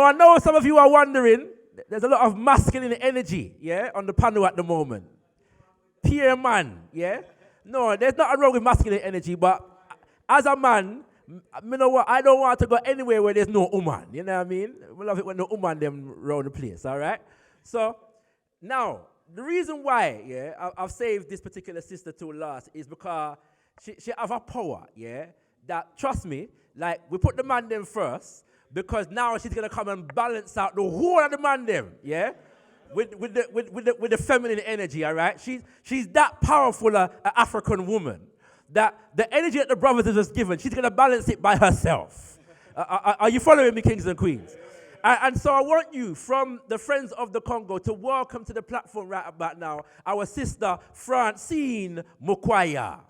Now, I know some of you are wondering, there's a lot of masculine energy, yeah, on the panel at the moment. Pure man, yeah? No, there's nothing wrong with masculine energy, but as a man, you know what, I don't want to go anywhere where there's no woman, you know what I mean? We love it when the woman them round the place, all right? So, now, the reason why, yeah, I've saved this particular sister to last is because she have a power, yeah, that, trust me, like, we put the man them first, because now she's going to come and balance out the whole of the man them, yeah? With the feminine energy, all right? She's that powerful an African woman that the energy that the brothers have just given, she's going to balance it by herself. Are you following me, kings and queens? And so I want you, from the Friends of the Congo, to welcome to the platform right about now our sister Francine Mukwaya.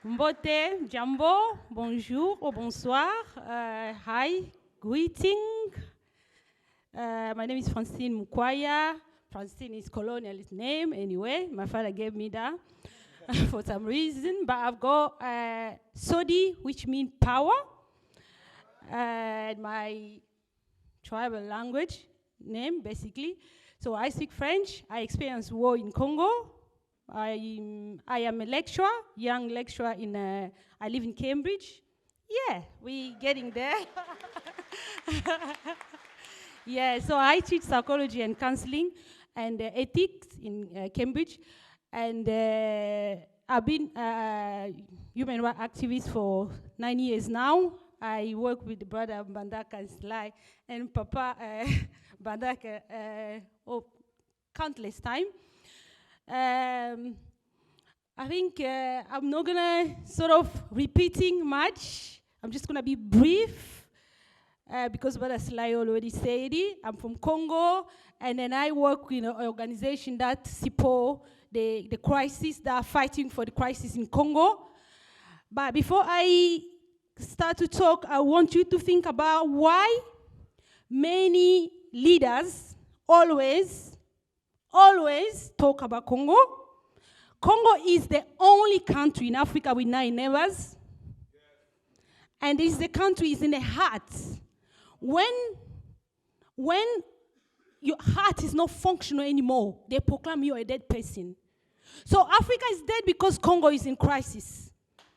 Mbote, jambo, bonjour or bonsoir, hi, greeting. My name is Francine Mukwaya. Francine is colonialist name anyway. My father gave me that for some reason. But I've got Sodi, which means power. My tribal language name, basically. So I speak French. I experienced war in Congo. I am a lecturer, young lecturer I live in Cambridge. Yeah, we getting there. Yeah, so I teach psychology and counseling and ethics in Cambridge. And I've been a human rights activist for 9 years now. I work with brother Bandaka Sly and Papa Bandaka countless time. I think I'm not gonna sort of repeating much. I'm just gonna be brief because Brother Sly already said it. I'm from Congo, and then I work in an organization that support the crisis, that are fighting for the crisis in Congo. But before I start to talk, I want you to think about why many leaders always talk about Congo. Congo is the only country in Africa with 9 neighbors. And this the country is in the heart. When your heart is not functional anymore, they proclaim you a dead person. So Africa is dead because Congo is in crisis.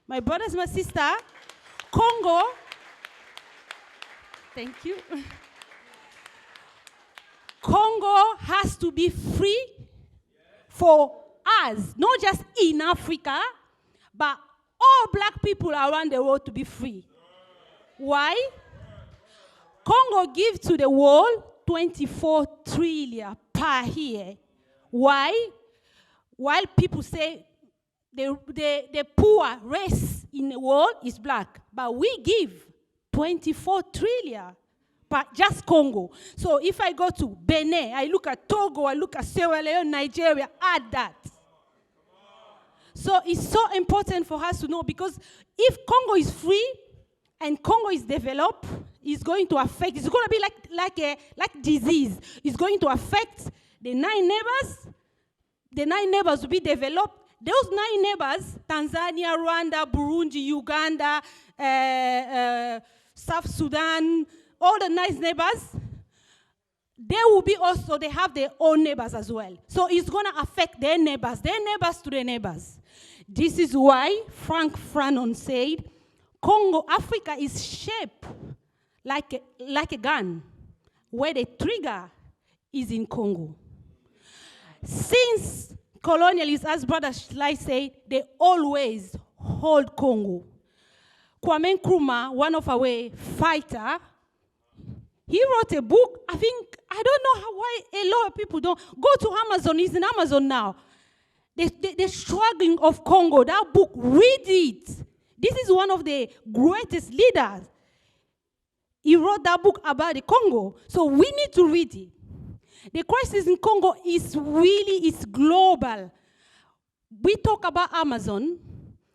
My brothers, my sister, Congo, thank you. Congo has to be free for us, not just in Africa, but all black people around the world to be free. Why? Congo gives to the world 24 trillion per year. Why? While people say the poor race in the world is black, but we give 24 trillion. But just Congo. So if I go to Benin, I look at Togo, I look at Sierra Leone, Nigeria, add that. So it's so important for us to know, because if Congo is free and Congo is developed, it's going to affect, it's going to be like disease. It's going to affect the 9 neighbors. The 9 neighbors will be developed. Those 9 neighbors, Tanzania, Rwanda, Burundi, Uganda, South Sudan, all the nice neighbors, they will be also, they have their own neighbors as well. So it's going to affect their neighbors to their neighbors. This is why Frank Fanon said, Congo, Africa is shaped like a gun, where the trigger is in Congo. Since colonialists, as Brother Shlai said, they always hold Congo. Kwame Nkrumah, one of our fighters, he wrote a book. I don't know why a lot of people don't. Go to Amazon, it's in Amazon now. The struggling of Congo, that book, read it. This is one of the greatest leaders. He wrote that book about the Congo. So we need to read it. The crisis in Congo is global. We talk about Amazon,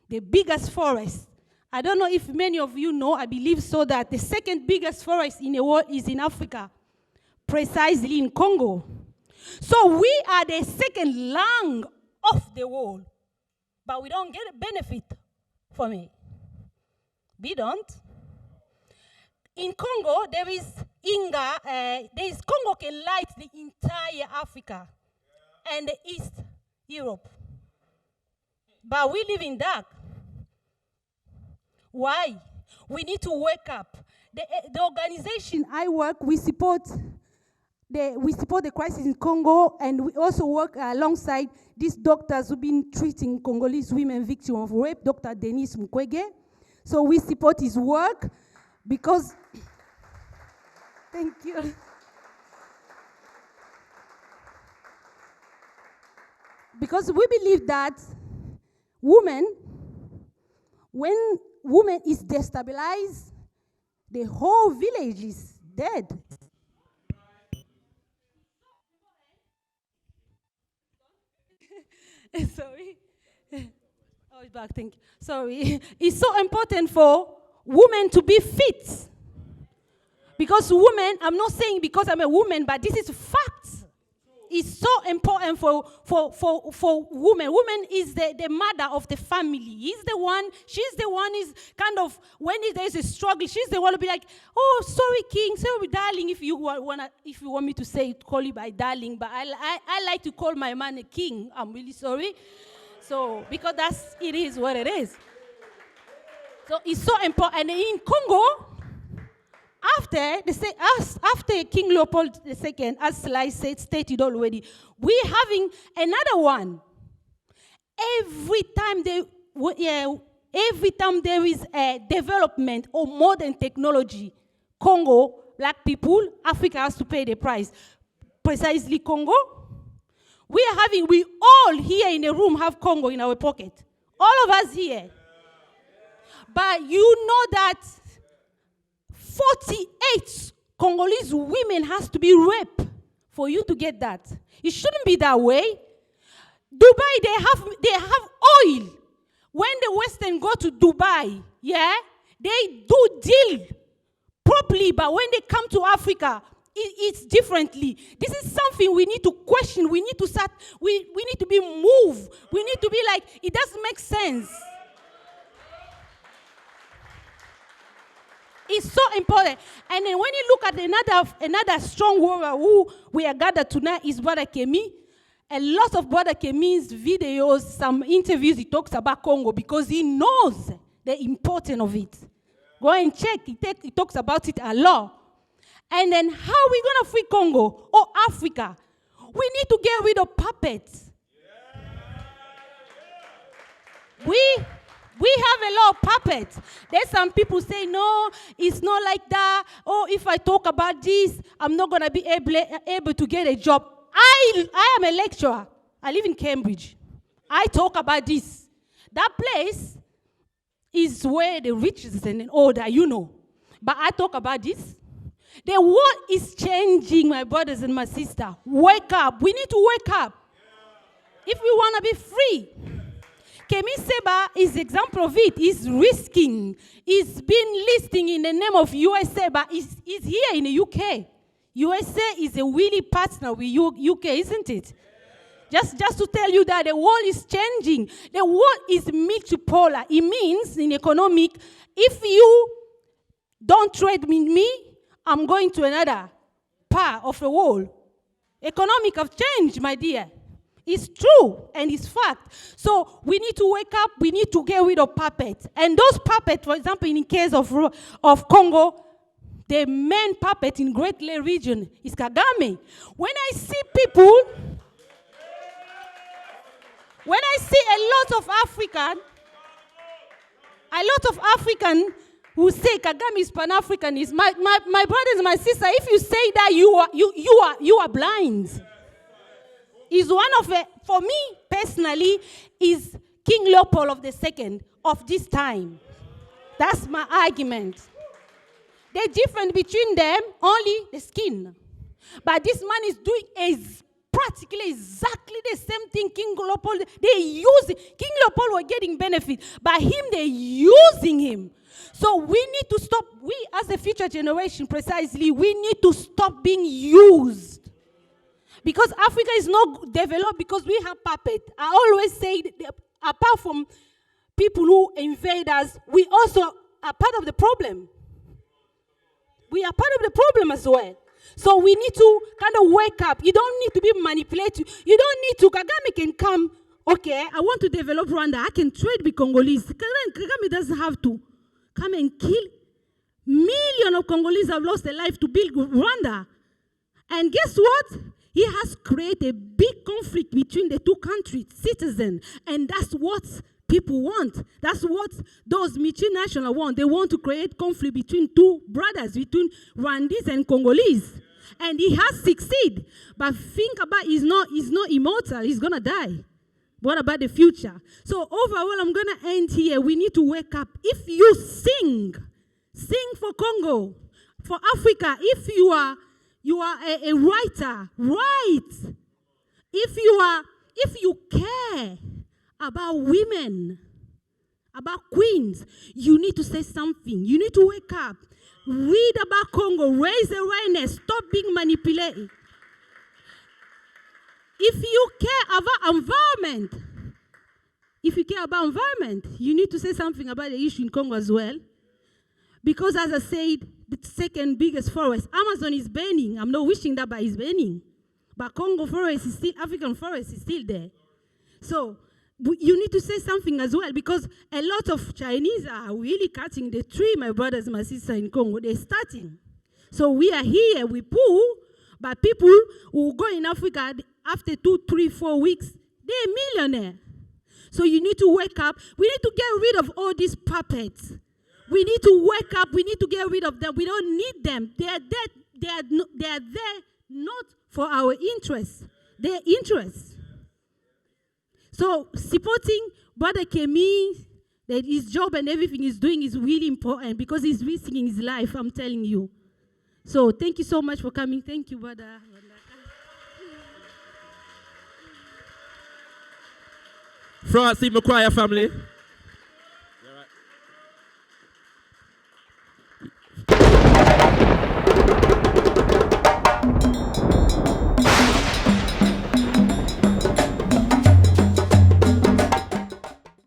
the biggest forest. I don't know if many of you know, I believe so, that the second biggest forest in the world is in Africa. precisely in Congo. So we are the second lung of the world, but we don't get a benefit from it. We don't. In Congo, there is Congo can light the entire Africa and the East Europe. But we live in dark. Why? We need to wake up. The organization I work, we support the crisis in Congo, and we also work alongside these doctors who've been treating Congolese women victims of rape, Dr. Denis Mukwaya. So we support his work because, thank you. Because we believe that when woman is destabilized, the whole village is dead. Sorry. Oh, it's back, thank you. Sorry. It's so important for women to be fit. Because women, I'm not saying because I'm a woman, but this is facts. It's so important for women. Woman is the mother of the family. She's the one is kind of, when there's a struggle, she's the one to be like, oh, sorry, king, sorry, darling, if you want me to say it, call you by darling, but I like to call my man a king. I'm really sorry. So, because it is what it is. So it's so important. And in Congo, after King Leopold II, as Sly stated already, we're having another one. Every time there is a development or modern technology, Congo, black people, Africa has to pay the price. Precisely Congo. We all here in the room have Congo in our pocket. All of us here. But you know that 48 Congolese women has to be raped for you to get that. It shouldn't be that way. Dubai, they have oil. When the Western go to Dubai, they do deal properly, but when they come to Africa, it's differently. This is something we need to question. We need to start, we need to be moved. We need to be like, it doesn't make sense. It's so important. And then when you look at another strong warrior who we are gathered tonight is Brother Kemi. A lot of Brother Kemi's videos, some interviews, he talks about Congo because he knows the importance of it. Go and check. He talks about it a lot. And then how are we going to free Congo or Africa? We need to get rid of puppets. We have a lot of puppets. There's some people say, no, it's not like that. Oh, if I talk about this, I'm not going to be able to get a job. I am a lecturer. I live in Cambridge. I talk about this. That place is where the riches and all that, you know. But I talk about this. The world is changing, my brothers and my sisters. Wake up. We need to wake up. If we want to be free. Kemi Seba is example of it. He's risking. He's been listing in the name of USA, but he's here in the UK. USA is a willing partner with UK, isn't it? Just to tell you that the world is changing. The world is multipolar. It means in economic, if you don't trade with me, I'm going to another part of the world. Economic have changed, my dear. It's true, and it's fact. So we need to wake up. We need to get rid of puppets. And those puppets, for example, in the case of Congo, the main puppet in Great Lakes region is Kagame. When I see a lot of African who say Kagame is Pan-Africanist, my brothers and my sisters, if you say that, you are blind. Is one of it, for me personally, is King Leopold II of this time. That's my argument. The difference between them, only the skin. But this man is doing practically exactly the same thing King Leopold. King Leopold was getting benefit. By him, they're using him. So we need to stop, we as a future generation precisely, we need to stop being used. Because Africa is not developed because we have puppet. I always say, that apart from people who invade us, we also are part of the problem. We are part of the problem as well. So we need to kind of wake up. You don't need to be manipulated. You don't need to, Kagame can come, okay, I want to develop Rwanda. I can trade with Congolese. Kagame doesn't have to come and kill. Millions of Congolese have lost their life to build Rwanda. And guess what? He has created a big conflict between the two countries, citizens. And that's what people want. That's what those multinationals want. They want to create conflict between two brothers, between Rwandese and Congolese. And he has succeeded. But think about, he's not immortal. He's going to die. What about the future? So overall, I'm going to end here. We need to wake up. If you sing for Congo, for Africa. If you are a writer, write. If you care about women, about queens, you need to say something. You need to wake up. Read about Congo. Raise awareness. Stop being manipulated. If you care about environment, you need to say something about the issue in Congo as well. Because as I said, the second biggest forest, Amazon is burning. I'm not wishing that, but it's burning. But Congo forest is still, African forest is still there. So you need to say something as well, because a lot of Chinese are really cutting the tree, my brothers and my sisters in Congo. They're starting. So we are here, we pull, but people who go in Africa after 2, 3, 4 weeks, they're millionaire. So you need to wake up. We need to get rid of all these puppets. We need to wake up. We need to get rid of them. We don't need them. They are dead. They are there not for our interests. Their interests. So supporting Brother Kemi, that his job and everything he's doing is really important because he's risking his life, I'm telling you. So thank you so much for coming. Thank you, Brother. Francine Mukwaya family.